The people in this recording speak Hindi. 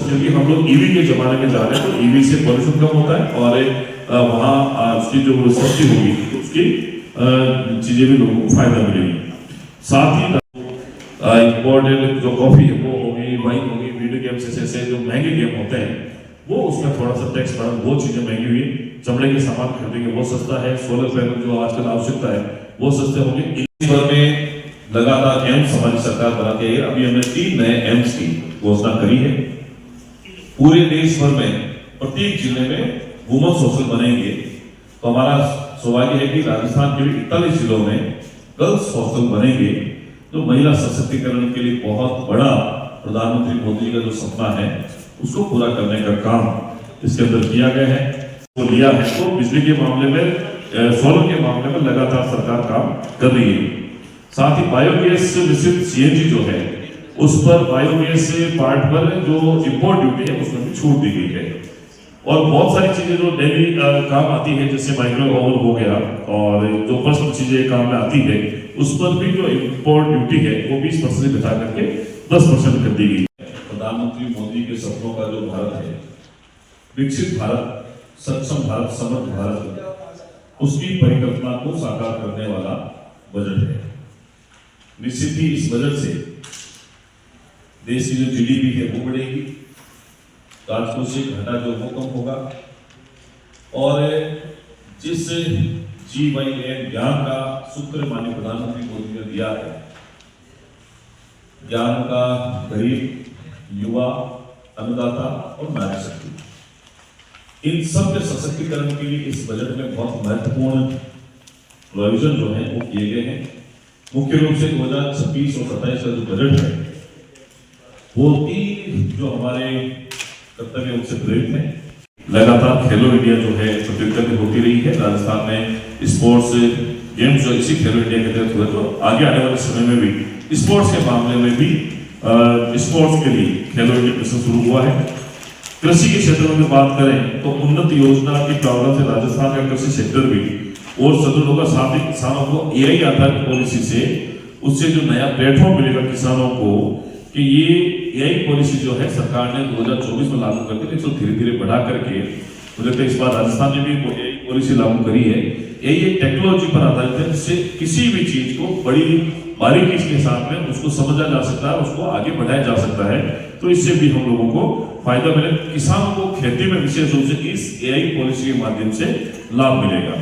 क्योंकि हम लोग ईवी के जमाने में जा रहे हैं, तो ईवी से पॉल्यूशन कम होता है और वहाँ उसकी जो सस्ती होगी तो उसकी चीजें भी लोगों को फायदा मिलेगी। साथ ही इम्पोर्टेड जो कॉफी है वो होगी, वाइन होगी, वीडियो गेम्स जैसे जो महंगे गेम होते हैं वो उसमें थोड़ा सा टैक्स बढ़ा, वो चीजें महंगी हुई। चमड़े के सामान खरीदेंगे वो सस्ता है, सोलर पैनल जो आजकल आवश्यकता है वो सस्ते होंगे। इस भर में लगातार एम्स हमारी सरकार बनाती है। अभी हमने 3 नए एम्स की घोषणा करी है। पूरे देश भर में प्रत्येक जिले में वुमेन्स हॉस्टल बनेंगे। तो हमारा सौभाग्य है कि राजस्थान के 41 जिलों में गर्ल्स हॉस्टल बनेंगे, जो महिला सशक्तिकरण के लिए बहुत बड़ा प्रधानमंत्री मोदी जी का जो सपना है उसको पूरा करने का काम इसके अंदर किया गया है, वो लिया है। तो बिजली के मामले में, सोलर के मामले में लगातार सरकार काम कर रही है। साथ ही बायोगैस मिश्रित सीएनजी जो है उस पर बायोगैस पार्ट पर जो इंपोर्ट ड्यूटी है उसमें भी छूट दी गई है। और बहुत सारी चीजें जो डेली काम आती है, जैसे माइक्रो ओवन हो गया और जो पर्सनल चीजें काम में आती है उस पर भी जो इंपोर्ट ड्यूटी है वो 20% से घटा करके 10% कर दी गई है। प्रधानमंत्री मोदी के सपनों का जो भारत है, विकसित भारत, सक्षम भारत, समृद्ध भारत, उसकी परिकल्पना को साकार करने वाला बजट है। निश्चित ही इस बजट से देश की जो जीडीपी है वो बढ़ेगी, राजकोषीय घाटा जो वो कम होगा और जिस GYM ज्ञान का सूत्र माननीय प्रधानमंत्री मोदी ने दिया है, ज्ञान का गरीब, युवा, अन्नदाता और नारी शक्ति, इन सब के सशक्तिकरण के लिए इस बजट में बहुत महत्वपूर्ण प्रोविजन जो है वो किए गए हैं। मुख्य रूप से 2026 और 27 का जो बजट है वो 3 जो हमारे कर्तव्य उनसे प्रेरित है। लगातार खेलो इंडिया जो है प्रतियोगिता होती रही है। राजस्थान में स्पोर्ट्स गेम्स जो इसी खेलो इंडिया के तहत हुए, तो आगे आने वाले समय में भी स्पोर्ट्स के मामले में भी स्पोर्ट्स के लिए खेलो इंडिया मिशन शुरू हुआ है। कृषि के क्षेत्र में बात करें तो उन्नत योजना के प्रावधान से राजस्थान का कृषि सेक्टर भी और सुदृढ़ होगा। साथ ही किसानों को AI आधारित पॉलिसी से उससे जो नया प्लेटफॉर्म मिलेगा किसानों को कि ये AI पॉलिसी जो है सरकार ने 2024 में लागू करके इसको धीरे धीरे बढ़ा करके, मुझे लगता है इस बार राजस्थान ने भी AI पॉलिसी लागू करी है। AI एक टेक्नोलॉजी पर आधारित है जिससे किसी भी चीज को बड़ी बारीकी के साथ में उसको समझा जा सकता है, उसको आगे बढ़ाया जा सकता है। तो इससे भी हम लोगों को फायदा मिले, किसानों को खेती में विशेष रूप से इस AI पॉलिसी के माध्यम से लाभ मिलेगा।